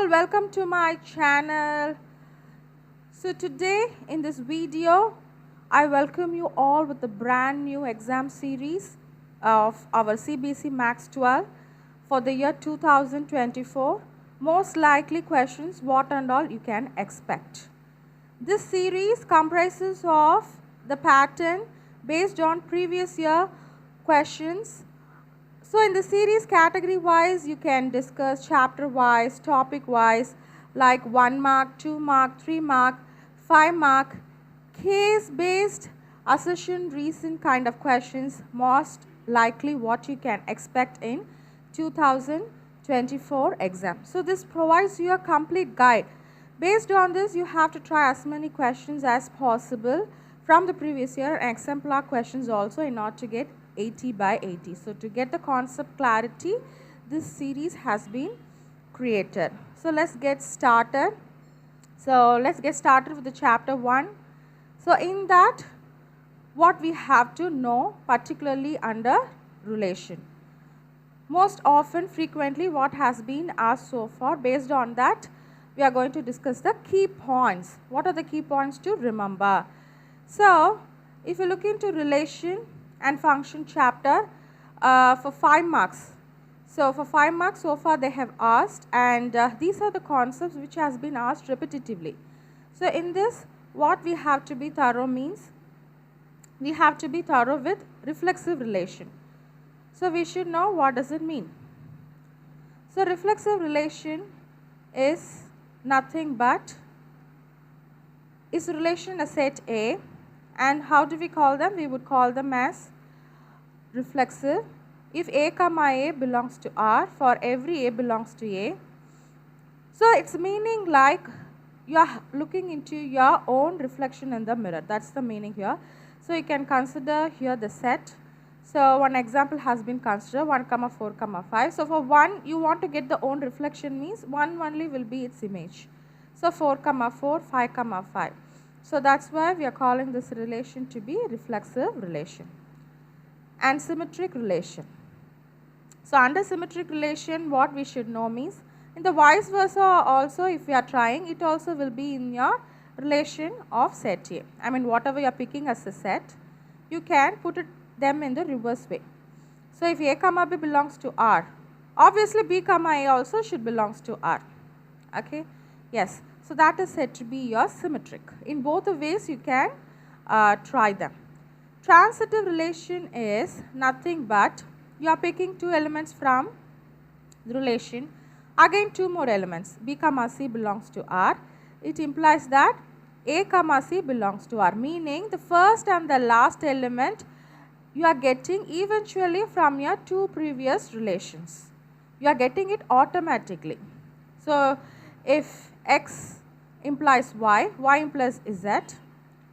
all, welcome to my channel. So today in this video I welcome you all with the brand new exam series of our CBSE Max 12 for the year 2024. Most likely questions, what and all you can expect. This series comprises of the pattern based on previous year questions. So in the series, category wise you can discuss chapter wise, topic wise, like 1 mark, 2 mark, 3 mark, 5 mark, case based, assertion, reason kind of questions, most likely what you can expect in 2024 exam. So this provides you a complete guide. Based on this, you have to try as many questions as possible from the previous year and exemplar questions also in order to get 80 by 80. So to get the concept clarity, this series has been created. So let's get started. With the chapter 1. So in that, what we have to know, particularly under relation. Most often, frequently, what has been asked so far, based on that, we are going to discuss the key points. What are the key points to remember? So, if you look into relation and function chapter for 5 marks. So, for 5 marks so far they have asked, and these are the concepts which has been asked repetitively. So, in this, what we have to be thorough means, we have to be thorough with reflexive relation. So, we should know what does it mean. So, reflexive relation is nothing but, is relation in a set A, and how do we call them? We would call them as reflexive if A comma A belongs to R, for every A belongs to A. So its meaning like you are looking into your own reflection in the mirror. That's the meaning here. So you can consider here the set. So one example has been considered 1 comma 4 comma 5. So for 1 you want to get the own reflection, means 1 only will be its image. So 4 comma 4, 5 comma 5. So that's why we are calling this relation to be reflexive relation. And symmetric relation. So under symmetric relation, what we should know means, in the vice versa also, if we are trying, it also will be in your relation of set A. I mean, whatever you are picking as a set, you can put them in the reverse way. So if A comma B belongs to R, obviously B comma A also should belongs to R. Okay, yes. So that is said to be your symmetric. In both the ways you can try them. Transitive relation is nothing but you are picking 2 elements from the relation. Again 2 more elements. B comma C belongs to R. It implies that A comma C belongs to R. Meaning the first and the last element you are getting eventually from your 2 previous relations. You are getting it automatically. So if X implies Y, Y implies Z,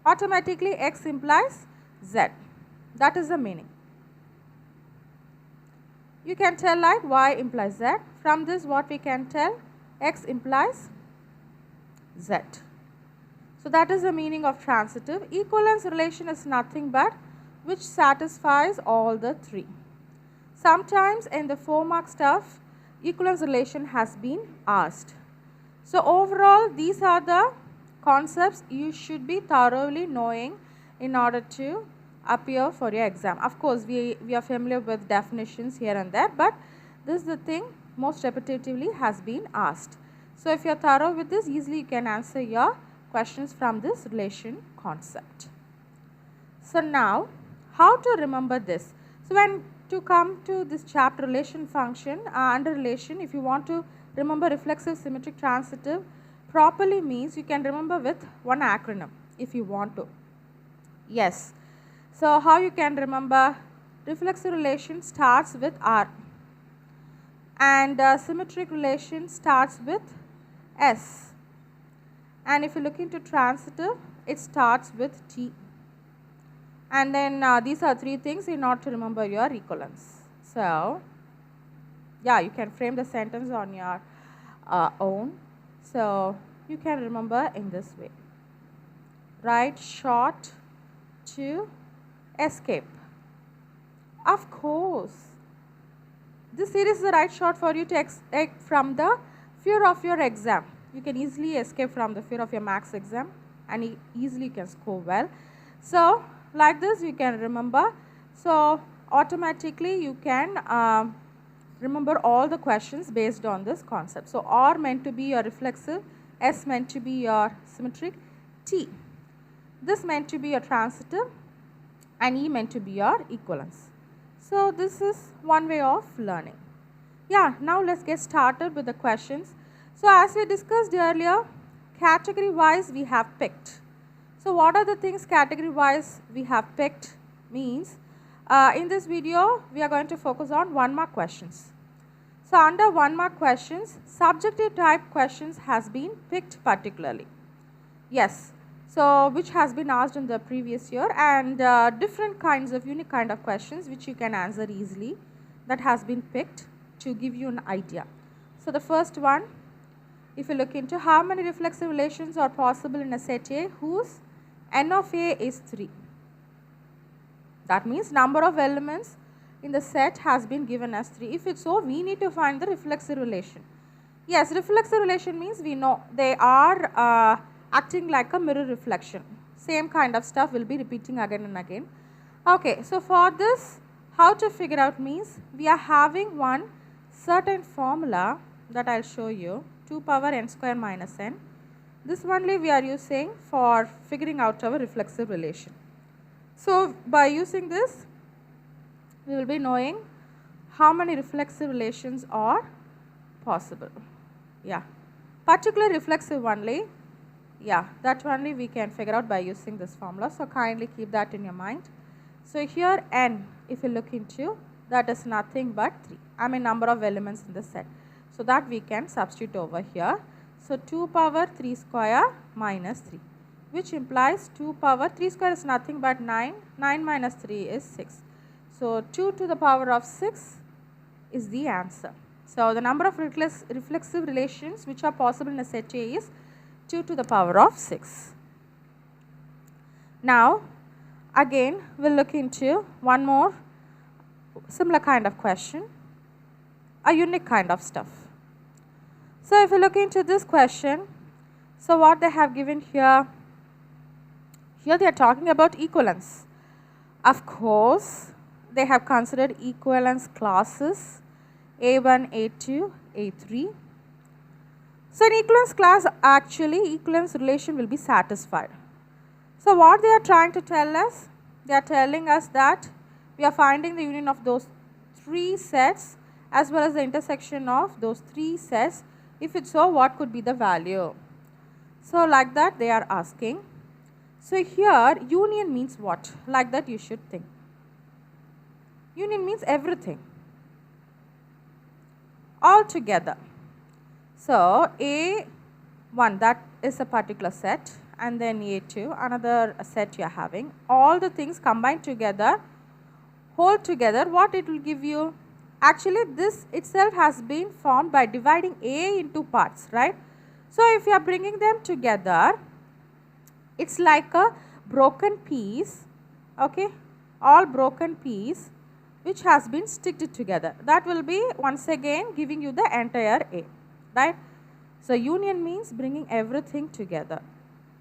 automatically X implies Z. That is the meaning. You can tell like Y implies Z. From this what we can tell, X implies Z. So that is the meaning of transitive. Equivalence relation is nothing but which satisfies all the 3. Sometimes in the 4 mark stuff, equivalence relation has been asked. So overall, these are the concepts you should be thoroughly knowing in order to appear for your exam. Of course, we are familiar with definitions here and there, but this is the thing most repetitively has been asked. So if you are thorough with this, easily you can answer your questions from this relation concept. So now, how to remember this? So when to come to this chapter relation function, under relation, if you want to remember reflexive, symmetric, transitive properly, means you can remember with one acronym if you want to. Yes. So how you can remember? Reflexive relation starts with R and symmetric relation starts with S, and if you look into transitive, it starts with T. And then these are 3 things in order to remember your equivalence. So yeah, you can frame the sentence on your own. So you can remember in this way. Write short to escape. Of course, this series is the right shot for you to expect from the fear of your exam. You can easily escape from the fear of your maths exam and easily can score well. So like this you can remember. So automatically you can remember all the questions based on this concept. So R meant to be your reflexive, S meant to be your symmetric, T this meant to be your transitive, and E meant to be your equivalence. So this is one way of learning. Yeah, now let's get started with the questions. So as we discussed earlier, category wise we have picked. So what are the things category wise we have picked means in this video we are going to focus on 1 mark questions. So under 1 mark questions, subjective type questions has been picked particularly. Yes. So which has been asked in the previous year, and different kinds of unique kind of questions which you can answer easily, that has been picked to give you an idea. So the first one, if you look into how many reflexive relations are possible in a set A whose n of A is 3. That means number of elements in the set has been given as 3. If it's so, we need to find the reflexive relation. Yes, reflexive relation means we know they are acting like a mirror reflection. Same kind of stuff will be repeating again and again. Okay, so for this, how to figure out means we are having one certain formula that I'll show you, 2 power n square minus n. This only we are using for figuring out our reflexive relation. So by using this, we will be knowing how many reflexive relations are possible. Yeah, particular reflexive only. Yeah, that only we can figure out by using this formula. So kindly keep that in your mind. So here n, if you look into, that is nothing but 3. I mean number of elements in the set. So that we can substitute over here. So 2 power 3 square minus 3, which implies 2 power 3 square is nothing but 9. 9 minus 3 is 6. So 2 to the power of 6 is the answer. So the number of reflexive relations which are possible in a set A is 2 to the power of 6. Now again we'll look into one more similar kind of question, a unique kind of stuff. So if you look into this question, so what they have given here they are talking about equivalence. Of course they have considered equivalence classes A1, A2, A3. So in equivalence class, actually equivalence relation will be satisfied. So what they are trying to tell us, they are telling us that we are finding the union of those 3 sets as well as the intersection of those 3 sets. If it's so, what could be the value? So like that they are asking. So here union means what? Like that you should think. Union means everything all together. So A1, that is a particular set, and then A2, another set you are having. All the things combined together, whole together, what it will give you? Actually this itself has been formed by dividing A into parts, right? So if you are bringing them together, it's like a broken piece, okay, all broken piece which has been sticked together. That will be once again giving you the entire A, right? So union means bringing everything together.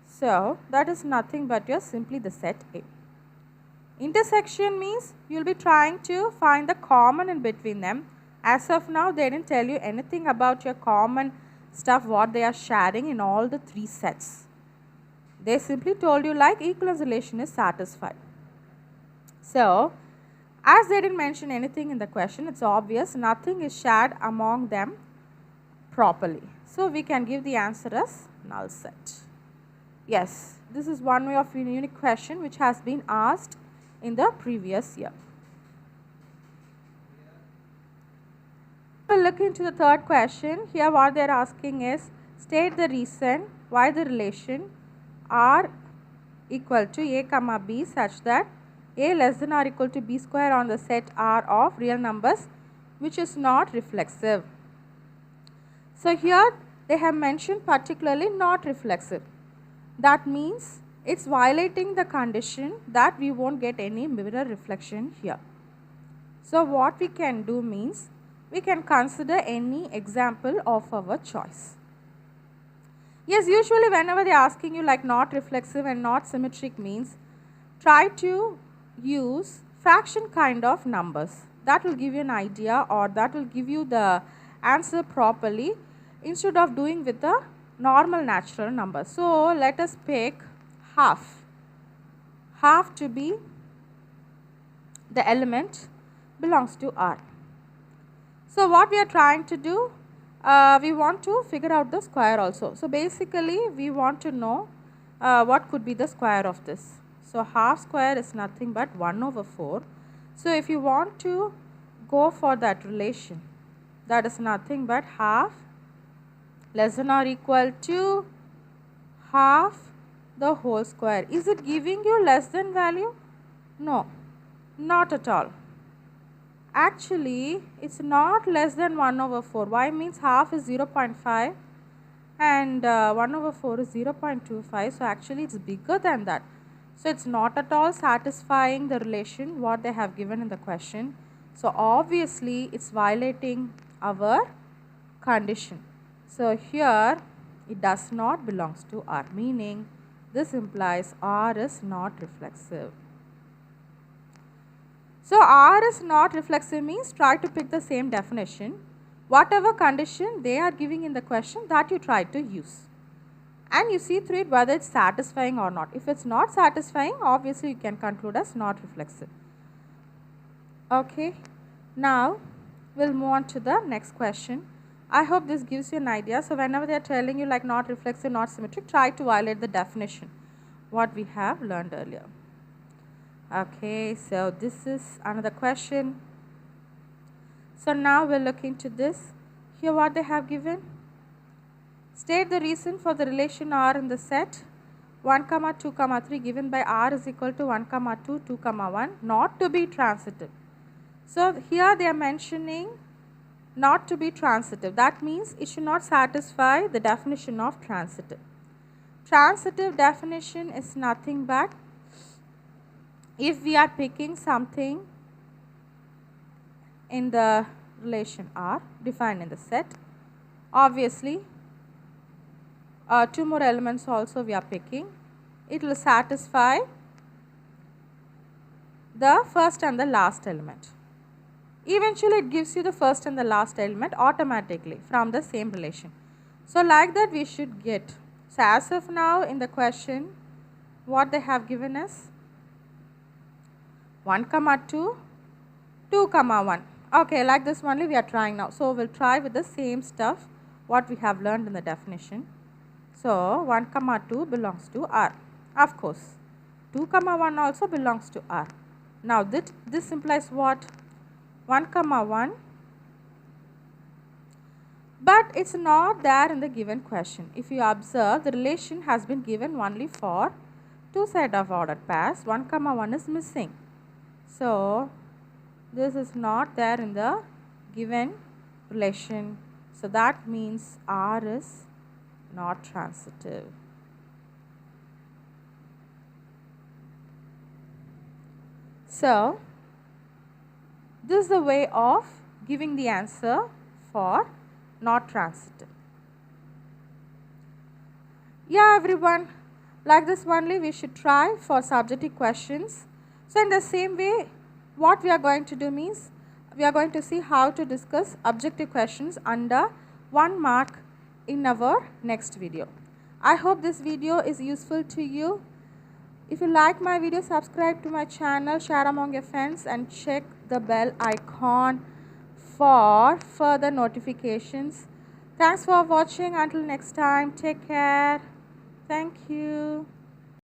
So that is nothing but your simply the set A. Intersection means you will be trying to find the common in between them. As of now they didn't tell you anything about your common stuff what they are sharing in all the 3 sets. They simply told you like equivalence relation is satisfied. So as they didn't mention anything in the question, it's obvious nothing is shared among them properly. So we can give the answer as null set. Yes, this is one way of unique question which has been asked in the previous year. We'll look into the third question. Here what they are asking is state the reason why the relation R equal to A comma B such that A less than or equal to B square on the set R of real numbers which is not reflexive. So here they have mentioned particularly not reflexive. That means it's violating the condition that we won't get any mirror reflection here. So what we can do means we can consider any example of our choice. Yes, usually whenever they are asking you like not reflexive and not symmetric means, try to use fraction kind of numbers. That will give you an idea, or that will give you the answer properly instead of doing with the normal natural number. So let us pick half. Half to be the element belongs to R. So what we are trying to do, we want to figure out the square also. So basically we want to know what could be the square of this. So half square is nothing but 1/4. So if you want to go for that relation, that is nothing but half less than or equal to half the whole square. Is it giving you less than value? No, not at all. Actually, it's not less than 1/4. Why? Means half is 0.5 and 1/4 is 0.25. So actually it's bigger than that. So it's not at all satisfying the relation what they have given in the question. So obviously it's violating our condition. So here it does not belongs to R, meaning this implies R is not reflexive. So R is not reflexive means try to pick the same definition. Whatever condition they are giving in the question, that you try to use. And you see through it whether it's satisfying or not. If it's not satisfying, obviously you can conclude as not reflexive. Okay. Now we'll move on to the next question. I hope this gives you an idea. So whenever they are telling you like not reflexive, not symmetric, try to violate the definition what we have learned earlier. Okay, so this is another question. So now we'll look into this. Here what they have given. State the reason for the relation R in the set 1, 2, 3 given by R is equal to 1, 2, 2, 1 not to be transitive. So here they are mentioning not to be transitive. That means it should not satisfy the definition of transitive. Transitive definition is nothing but if we are picking something in the relation R defined in the set, obviously two more elements also we are picking, it will satisfy the first and the last element. Eventually it gives you the first and the last element automatically from the same relation. So like that we should get. So as of now in the question what they have given us 1, 2, 2, 1. Okay, like this only we are trying now. So we'll try with the same stuff what we have learned in the definition. So 1, 2 belongs to R. Of course 2, 1 also belongs to R. Now this implies what? 1, 1, but it's not there in the given question. If you observe, the relation has been given only for two sets of ordered pairs. 1, 1 is missing. So this is not there in the given relation. So that means R is not transitive. So this is the way of giving the answer for not transitive. Yeah everyone, like this only we should try for subjective questions. So in the same way what we are going to do means we are going to see how to discuss objective questions under 1 mark in our next video. I hope this video is useful to you. If you like my video, subscribe to my channel, share among your friends and check the bell icon for further notifications. Thanks for watching. Until next time, take care. Thank you.